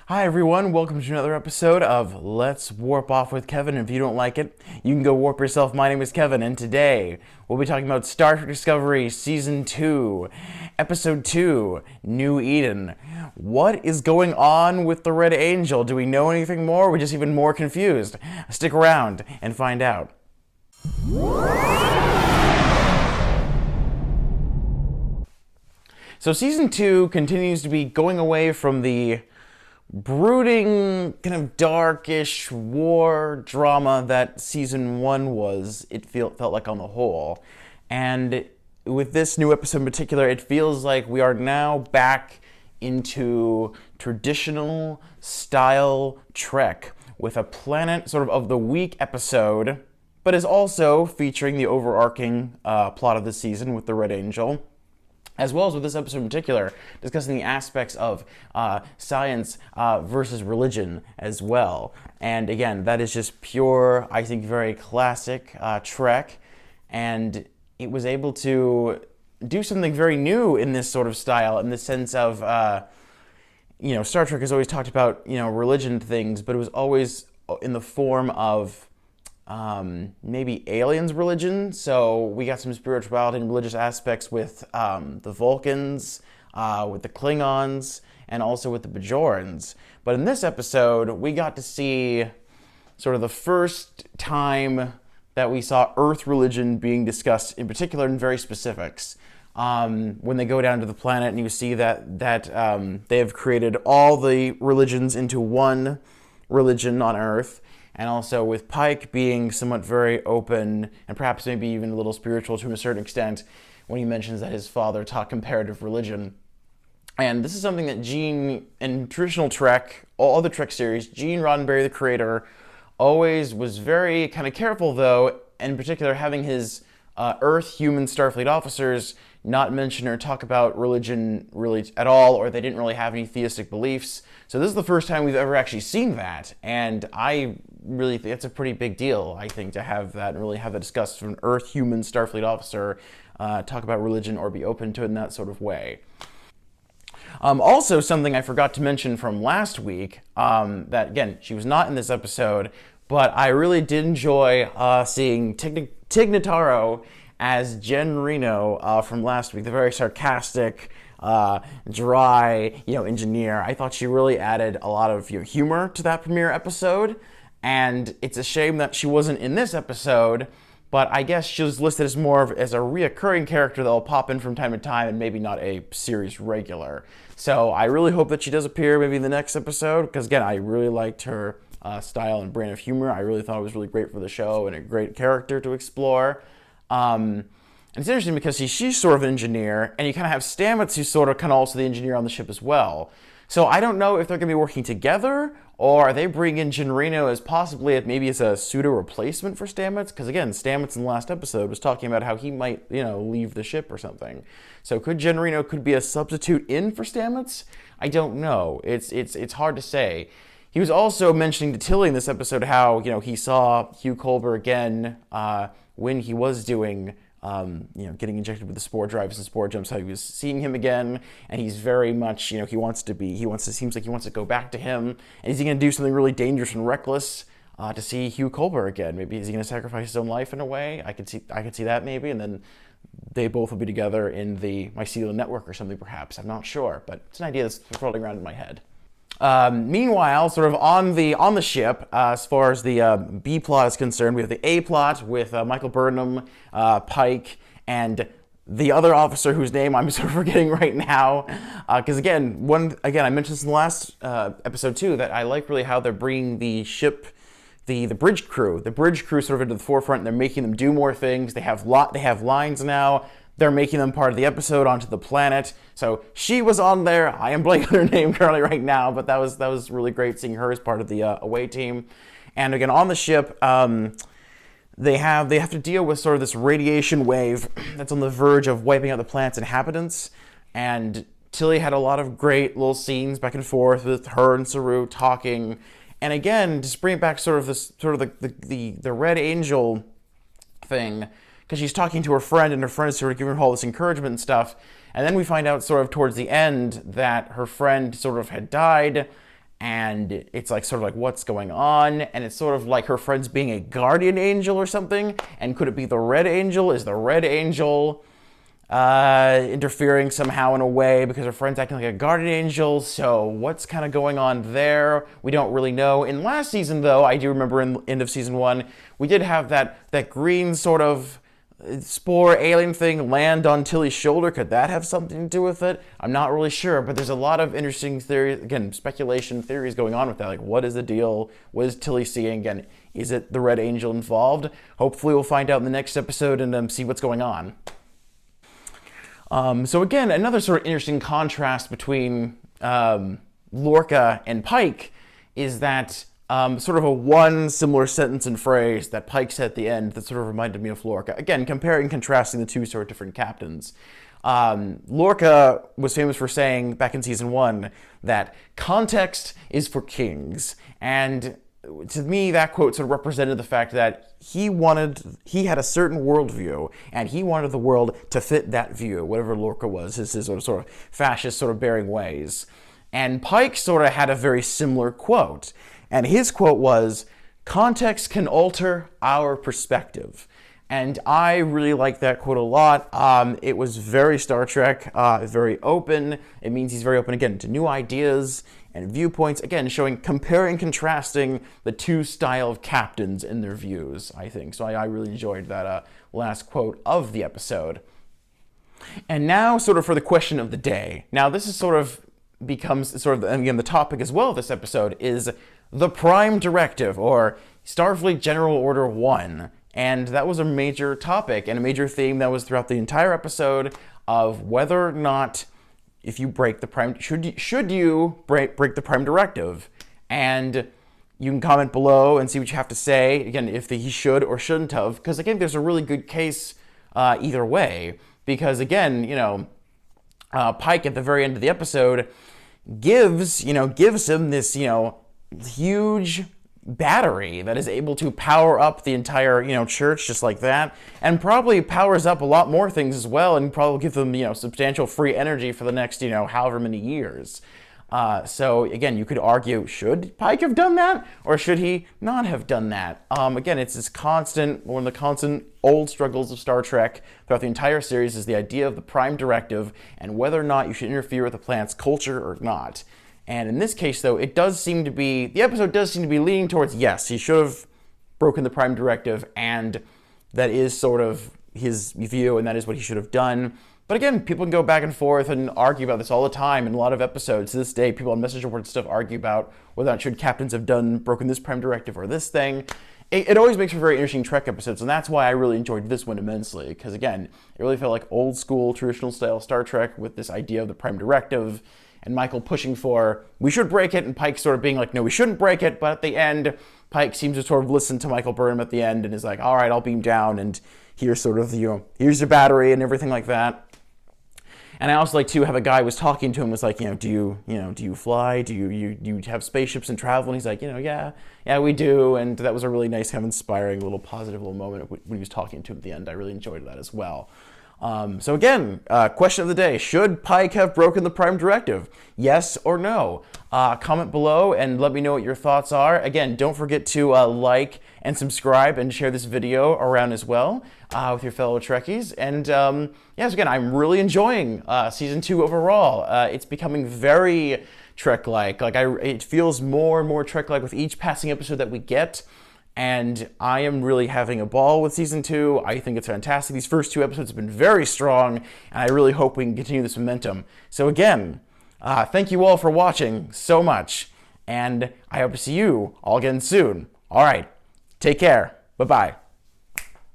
Hi everyone, welcome to another episode of Let's Warp Off with Kevin. If you don't like it, you can go warp yourself. My name is Kevin, and today we'll be talking about Star Trek Discovery Season 2, Episode 2, New Eden. What is going on with the Red Angel? Do we know anything more? Or are we just even more confused? Stick around and find out. So Season 2 continues to be going away from the brooding, kind of darkish war drama that Season 1 was, it felt like on the whole. And with this new episode in particular, it feels like we are now back into traditional style Trek with a planet sort of the week episode, but is also featuring the overarching plot of the season with the Red Angel, as well as with this episode in particular, discussing the aspects of science versus religion as well. And again, that is just pure, I think, very classic Trek, and it was able to do something very new in this sort of style, in the sense of, Star Trek has always talked about, religion things, but it was always in the form of maybe aliens' religion. So we got some spirituality and religious aspects with the Vulcans, with the Klingons, and also with the Bajorans. But in this episode, we got to see sort of the first time that we saw Earth religion being discussed, in particular in very specifics. When they go down to the planet and you see that they have created all the religions into one religion on Earth, and also with Pike being somewhat very open and perhaps maybe even a little spiritual to a certain extent when he mentions that his father taught comparative religion. And this is something that Gene, in traditional Trek, all the Trek series, Gene Roddenberry, the creator, always was very kind of careful, though, in particular having his Earth human Starfleet officers not mention or talk about religion really at all, or they didn't really have any theistic beliefs. So this is the first time we've ever actually seen that, and I really think it's a pretty big deal, I think, to have that and really have that discussed from an Earth human Starfleet officer talk about religion or be open to it in that sort of way. Also, something I forgot to mention from last week, that again, she was not in this episode, but I really did enjoy seeing Tig Notaro as Jen Reno from last week, the very sarcastic, dry, engineer. I thought she really added a lot of humor to that premiere episode, and it's a shame that she wasn't in this episode, but I guess she was listed as more as a reoccurring character that will pop in from time to time and maybe not a series regular. So I really hope that she does appear maybe in the next episode, because again, I really liked her style and brand of humor. I really thought it was really great for the show and a great character to explore. And it's interesting because she's sort of an engineer, and you kind of have Stamets, who's sort of kind of also the engineer on the ship as well. So I don't know if they're going to be working together, or are they bringing in Jen Reno as possibly maybe as a pseudo replacement for Stamets? Because again, Stamets in the last episode was talking about how he might, leave the ship or something. So could Jen Reno could be a substitute in for Stamets? I don't know. It's hard to say. He was also mentioning to Tilly in this episode how, he saw Hugh Culber again when he was doing, getting injected with the spore drives and spore jumps, how he was seeing him again, and he's very much, seems like he wants to go back to him, and is he going to do something really dangerous and reckless to see Hugh Culber again? Maybe is he going to sacrifice his own life in a way? I could see that maybe, and then they both will be together in the Mycelial Network or something perhaps. I'm not sure, but it's an idea that's floating around in my head. Meanwhile, sort of on the ship, as far as the B plot is concerned, we have the A plot with Michael Burnham, Pike, and the other officer whose name I'm sort of forgetting right now. Because again, I mentioned this in the last episode too, that I like really how they're bringing the ship, the bridge crew sort of into the forefront, and they're making them do more things. They have lines now. They're making them part of the episode onto the planet. So she was on there. I am blanking her name currently right now, but that was really great seeing her as part of the away team. And again, on the ship, they have to deal with sort of this radiation wave that's on the verge of wiping out the planet's inhabitants. And Tilly had a lot of great little scenes back and forth with her and Saru talking. And again, just bring it back sort of the Red Angel thing, because she's talking to her friend, and her friend is sort of giving her all this encouragement and stuff. And then we find out sort of towards the end that her friend sort of had died, and it's like sort of like what's going on, and it's sort of like her friend's being a guardian angel or something. And could it be the Red Angel? Is the Red Angel interfering somehow in a way because her friend's acting like a guardian angel? So what's kind of going on there? We don't really know. In last season, though, I do remember in the end of season 1, we did have that green sort of spore alien thing land on Tilly's shoulder. Could that have something to do with it? I'm not really sure, but there's a lot of interesting theories, again, speculation theories going on with that. Like, what is the deal? What is Tilly seeing? Again, is it the Red Angel involved? Hopefully we'll find out in the next episode and see what's going on. So again, another sort of interesting contrast between Lorca and Pike is that sort of a one similar sentence and phrase that Pike said at the end that sort of reminded me of Lorca. Again, comparing and contrasting the two sort of different captains. Lorca was famous for saying back in season 1 that context is for kings. And to me, that quote sort of represented the fact that he had a certain worldview, and he wanted the world to fit that view, whatever Lorca was, his sort of fascist sort of bearing ways. And Pike sort of had a very similar quote. And his quote was, context can alter our perspective. And I really like that quote a lot. It was very Star Trek, very open. It means he's very open, again, to new ideas and viewpoints. Again, showing, comparing, contrasting the two style of captains in their views, I think. So I really enjoyed that last quote of the episode. And now, sort of for the question of the day. Now, this is sort of becomes sort of, again, the topic as well of this episode is the Prime Directive, or Starfleet General Order 1. And that was a major topic and a major theme that was throughout the entire episode of whether or not, if you break the Prime, should you break the Prime Directive? And you can comment below and see what you have to say, again, if he should or shouldn't have, because again, there's a really good case either way, because again, you know, Pike at the very end of the episode gives him this, huge battery that is able to power up the entire, church just like that, and probably powers up a lot more things as well, and probably give them, substantial free energy for the next, however many years. So again, you could argue, should Pike have done that, or should he not have done that? Again, it's one of the constant old struggles of Star Trek throughout the entire series is the idea of the Prime Directive and whether or not you should interfere with the planet's culture or not. And in this case, though, the episode does seem to be leaning towards, yes, he should have broken the Prime Directive, and that is sort of his view, and that is what he should have done. But again, people can go back and forth and argue about this all the time in a lot of episodes. To this day, people on message boards and stuff argue about whether or not should captains have broken this Prime Directive or this thing. It always makes for very interesting Trek episodes, and that's why I really enjoyed this one immensely, because again, it really felt like old school, traditional style Star Trek with this idea of the Prime Directive, and Michael pushing for, we should break it, and Pike sort of being like, no, we shouldn't break it, but at the end, Pike seems to sort of listen to Michael Burnham at the end, and is like, all right, I'll beam down, and here's sort of, here's your battery, and everything like that. And I also like to have a guy was talking to him, was like, do you fly? Do you have spaceships and travel? And he's like, yeah, we do. And that was a really nice, kind of inspiring, little positive little moment when he was talking to him at the end. I really enjoyed that as well. So again, question of the day, should Pike have broken the Prime Directive? Yes or no? Comment below and let me know what your thoughts are. Again, don't forget to like and subscribe and share this video around as well with your fellow Trekkies. And yes, again, I'm really enjoying Season 2 overall. It's becoming very Trek-like. It feels more and more Trek-like with each passing episode that we get. And I am really having a ball with Season 2. I think it's fantastic. These first 2 episodes have been very strong, and I really hope we can continue this momentum. So again, thank you all for watching so much, and I hope to see you all again soon. All right, take care. Bye-bye.